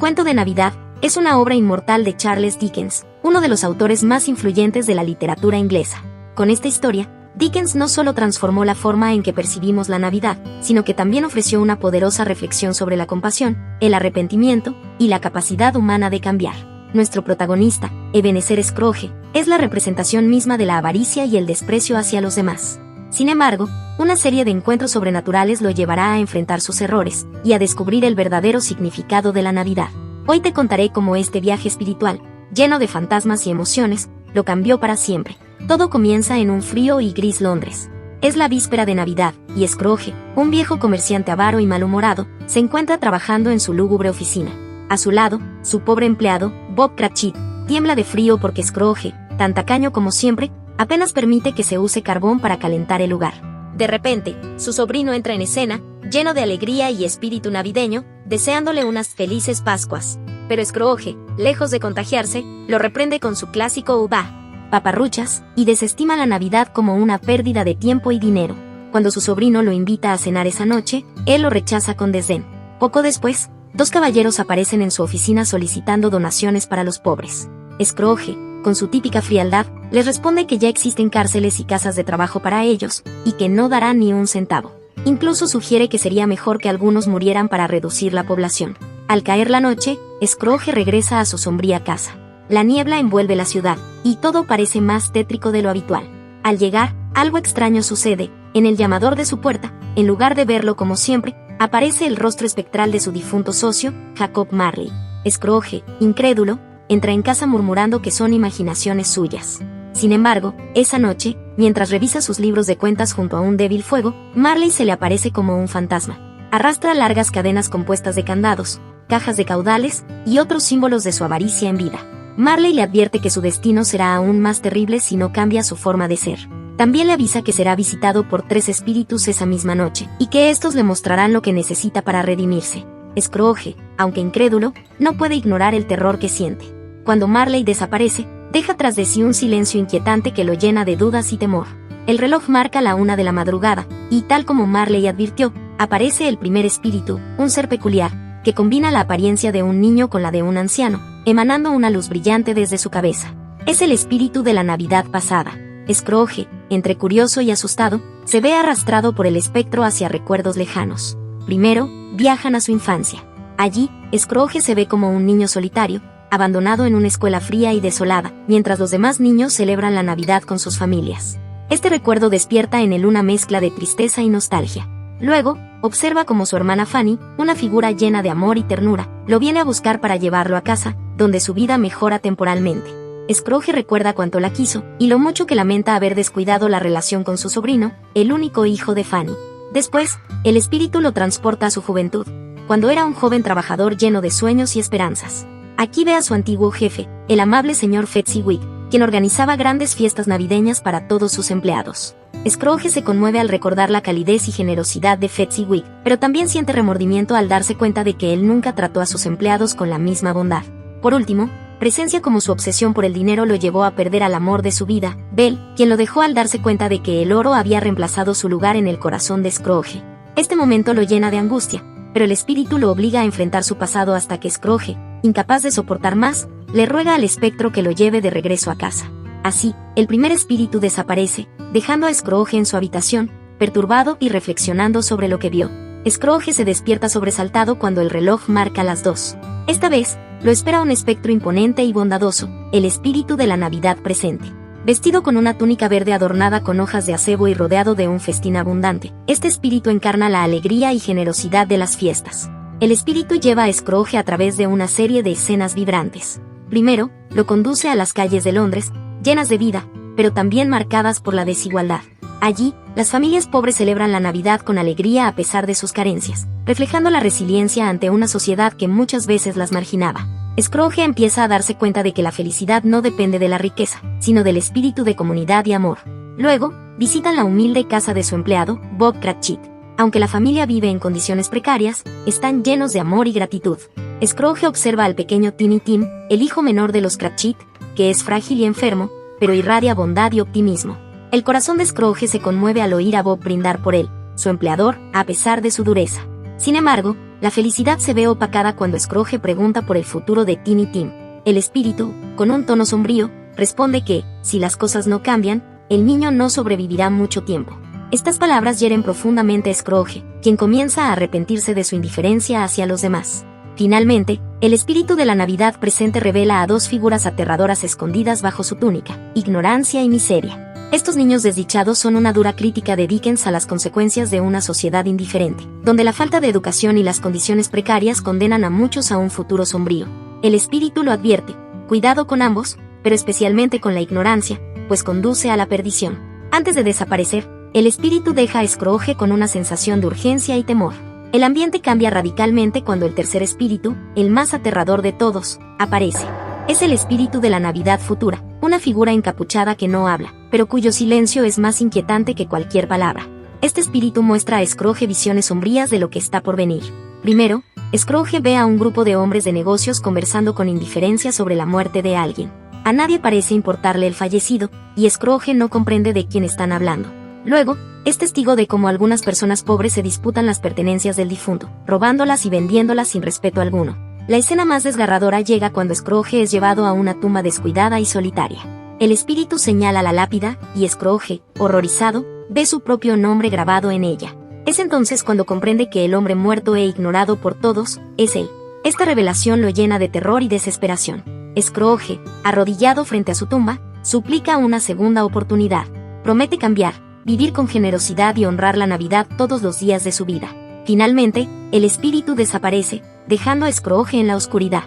Cuento de Navidad es una obra inmortal de Charles Dickens, uno de los autores más influyentes de la literatura inglesa. Con esta historia, Dickens no solo transformó la forma en que percibimos la Navidad, sino que también ofreció una poderosa reflexión sobre la compasión, el arrepentimiento y la capacidad humana de cambiar. Nuestro protagonista, Ebenezer Scrooge, es la representación misma de la avaricia y el desprecio hacia los demás. Sin embargo, una serie de encuentros sobrenaturales lo llevará a enfrentar sus errores y a descubrir el verdadero significado de la Navidad. Hoy te contaré cómo este viaje espiritual, lleno de fantasmas y emociones, lo cambió para siempre. Todo comienza en un frío y gris Londres. Es la víspera de Navidad, y Scrooge, un viejo comerciante avaro y malhumorado, se encuentra trabajando en su lúgubre oficina. A su lado, su pobre empleado, Bob Cratchit, tiembla de frío porque Scrooge, tan tacaño como siempre, apenas permite que se use carbón para calentar el lugar. De repente, su sobrino entra en escena, lleno de alegría y espíritu navideño, deseándole unas felices Pascuas. Pero Scrooge, lejos de contagiarse, lo reprende con su clásico "Uba, paparruchas", y desestima la Navidad como una pérdida de tiempo y dinero. Cuando su sobrino lo invita a cenar esa noche, él lo rechaza con desdén. Poco después, dos caballeros aparecen en su oficina solicitando donaciones para los pobres. Scrooge, con su típica frialdad, les responde que ya existen cárceles y casas de trabajo para ellos, y que no dará ni un centavo. Incluso sugiere que sería mejor que algunos murieran para reducir la población. Al caer la noche, Scrooge regresa a su sombría casa. La niebla envuelve la ciudad, y todo parece más tétrico de lo habitual. Al llegar, algo extraño sucede. En el llamador de su puerta, en lugar de verlo como siempre, aparece el rostro espectral de su difunto socio, Jacob Marley. Scrooge, incrédulo, entra en casa murmurando que son imaginaciones suyas. Sin embargo, esa noche, mientras revisa sus libros de cuentas junto a un débil fuego, Marley se le aparece como un fantasma. Arrastra largas cadenas compuestas de candados, cajas de caudales y otros símbolos de su avaricia en vida. Marley le advierte que su destino será aún más terrible si no cambia su forma de ser. También le avisa que será visitado por 3 espíritus esa misma noche, y que estos le mostrarán lo que necesita para redimirse. Scrooge, aunque incrédulo, no puede ignorar el terror que siente. Cuando Marley desaparece, deja tras de sí un silencio inquietante que lo llena de dudas y temor. El reloj marca la 1 de la madrugada, y tal como Marley advirtió, aparece el primer espíritu, un ser peculiar, que combina la apariencia de un niño con la de un anciano, emanando una luz brillante desde su cabeza. Es el espíritu de la Navidad pasada. Scrooge, entre curioso y asustado, se ve arrastrado por el espectro hacia recuerdos lejanos. Primero, viajan a su infancia. Allí, Scrooge se ve como un niño solitario, abandonado en una escuela fría y desolada, mientras los demás niños celebran la Navidad con sus familias. Este recuerdo despierta en él una mezcla de tristeza y nostalgia. Luego, observa como su hermana Fanny, una figura llena de amor y ternura, lo viene a buscar para llevarlo a casa, donde su vida mejora temporalmente. Scrooge recuerda cuánto la quiso, y lo mucho que lamenta haber descuidado la relación con su sobrino, el único hijo de Fanny. Después, el espíritu lo transporta a su juventud, cuando era un joven trabajador lleno de sueños y esperanzas. Aquí ve a su antiguo jefe, el amable señor Fezziwig, quien organizaba grandes fiestas navideñas para todos sus empleados. Scrooge se conmueve al recordar la calidez y generosidad de Fezziwig, pero también siente remordimiento al darse cuenta de que él nunca trató a sus empleados con la misma bondad. Por último, presencia como su obsesión por el dinero lo llevó a perder al amor de su vida, Belle, quien lo dejó al darse cuenta de que el oro había reemplazado su lugar en el corazón de Scrooge. Este momento lo llena de angustia, pero el espíritu lo obliga a enfrentar su pasado hasta que Scrooge, incapaz de soportar más, le ruega al espectro que lo lleve de regreso a casa. Así, el primer espíritu desaparece, dejando a Scrooge en su habitación, perturbado y reflexionando sobre lo que vio. Scrooge se despierta sobresaltado cuando el reloj marca las 2. Esta vez, lo espera un espectro imponente y bondadoso, el espíritu de la Navidad presente. Vestido con una túnica verde adornada con hojas de acebo y rodeado de un festín abundante, este espíritu encarna la alegría y generosidad de las fiestas. El espíritu lleva a Scrooge a través de una serie de escenas vibrantes. Primero, lo conduce a las calles de Londres, llenas de vida, pero también marcadas por la desigualdad. Allí, las familias pobres celebran la Navidad con alegría a pesar de sus carencias, reflejando la resiliencia ante una sociedad que muchas veces las marginaba. Scrooge empieza a darse cuenta de que la felicidad no depende de la riqueza, sino del espíritu de comunidad y amor. Luego, visitan la humilde casa de su empleado, Bob Cratchit. Aunque la familia vive en condiciones precarias, están llenos de amor y gratitud. Scrooge observa al pequeño Tiny Tim, el hijo menor de los Cratchit, que es frágil y enfermo, pero irradia bondad y optimismo. El corazón de Scrooge se conmueve al oír a Bob brindar por él, su empleador, a pesar de su dureza. Sin embargo, La felicidad se ve opacada cuando Scrooge pregunta por el futuro de Tiny Tim. El espíritu, con un tono sombrío, responde que, si las cosas no cambian, el niño no sobrevivirá mucho tiempo. Estas palabras hieren profundamente a Scrooge, quien comienza a arrepentirse de su indiferencia hacia los demás. Finalmente, el espíritu de la Navidad presente revela a dos figuras aterradoras escondidas bajo su túnica: ignorancia y miseria. Estos niños desdichados son una dura crítica de Dickens a las consecuencias de una sociedad indiferente, donde la falta de educación y las condiciones precarias condenan a muchos a un futuro sombrío. El espíritu lo advierte: cuidado con ambos, pero especialmente con la ignorancia, pues conduce a la perdición. Antes de desaparecer, el espíritu deja a Scrooge con una sensación de urgencia y temor. El ambiente cambia radicalmente cuando el tercer espíritu, el más aterrador de todos, aparece. Es el espíritu de la Navidad futura, una figura encapuchada que no habla, pero cuyo silencio es más inquietante que cualquier palabra. Este espíritu muestra a Scrooge visiones sombrías de lo que está por venir. Primero, Scrooge ve a un grupo de hombres de negocios conversando con indiferencia sobre la muerte de alguien. A nadie parece importarle el fallecido, y Scrooge no comprende de quién están hablando. Luego, es testigo de cómo algunas personas pobres se disputan las pertenencias del difunto, robándolas y vendiéndolas sin respeto alguno. La escena más desgarradora llega cuando Scrooge es llevado a una tumba descuidada y solitaria. El espíritu señala la lápida, y Scrooge, horrorizado, ve su propio nombre grabado en ella. Es entonces cuando comprende que el hombre muerto e ignorado por todos, es él. Esta revelación lo llena de terror y desesperación. Scrooge, arrodillado frente a su tumba, suplica una segunda oportunidad. Promete cambiar, vivir con generosidad y honrar la Navidad todos los días de su vida. Finalmente, el espíritu desaparece, dejando a Scrooge en la oscuridad.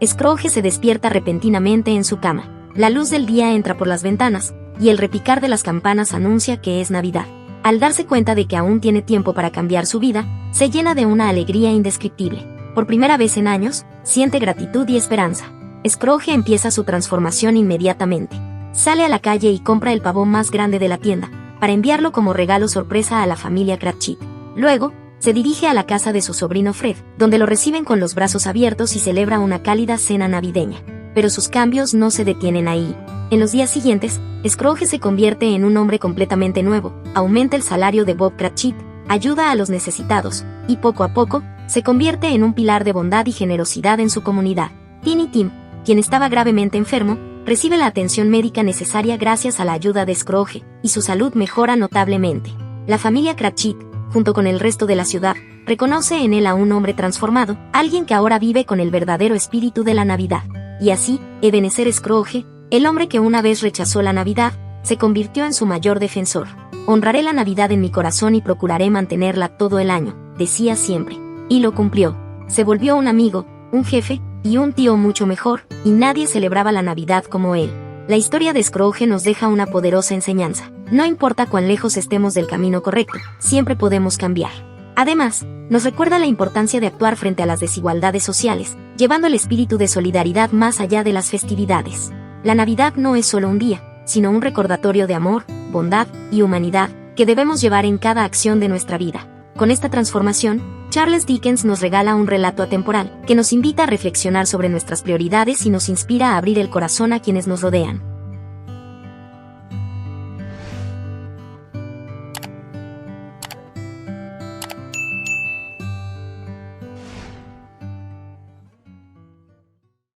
Scrooge se despierta repentinamente en su cama. La luz del día entra por las ventanas, y el repicar de las campanas anuncia que es Navidad. Al darse cuenta de que aún tiene tiempo para cambiar su vida, se llena de una alegría indescriptible. Por primera vez en años, siente gratitud y esperanza. Scrooge empieza su transformación inmediatamente. Sale a la calle y compra el pavón más grande de la tienda, para enviarlo como regalo sorpresa a la familia Cratchit. Luego, se dirige a la casa de su sobrino Fred, donde lo reciben con los brazos abiertos y celebra una cálida cena navideña. Pero sus cambios no se detienen ahí. En los días siguientes, Scrooge se convierte en un hombre completamente nuevo, aumenta el salario de Bob Cratchit, ayuda a los necesitados, y poco a poco, se convierte en un pilar de bondad y generosidad en su comunidad. Tiny Tim, quien estaba gravemente enfermo, recibe la atención médica necesaria gracias a la ayuda de Scrooge, y su salud mejora notablemente. La familia Cratchit, junto con el resto de la ciudad, reconoce en él a un hombre transformado, alguien que ahora vive con el verdadero espíritu de la Navidad. Y así, Ebenezer Scrooge, el hombre que una vez rechazó la Navidad, se convirtió en su mayor defensor. Honraré la Navidad en mi corazón y procuraré mantenerla todo el año, decía siempre. Y lo cumplió. Se volvió un amigo, un jefe, y un tío mucho mejor, y nadie celebraba la Navidad como él. La historia de Scrooge nos deja una poderosa enseñanza. No importa cuán lejos estemos del camino correcto, siempre podemos cambiar. Además, nos recuerda la importancia de actuar frente a las desigualdades sociales, llevando el espíritu de solidaridad más allá de las festividades. La Navidad no es solo un día, sino un recordatorio de amor, bondad y humanidad, que debemos llevar en cada acción de nuestra vida. Con esta transformación, Charles Dickens nos regala un relato atemporal, que nos invita a reflexionar sobre nuestras prioridades y nos inspira a abrir el corazón a quienes nos rodean.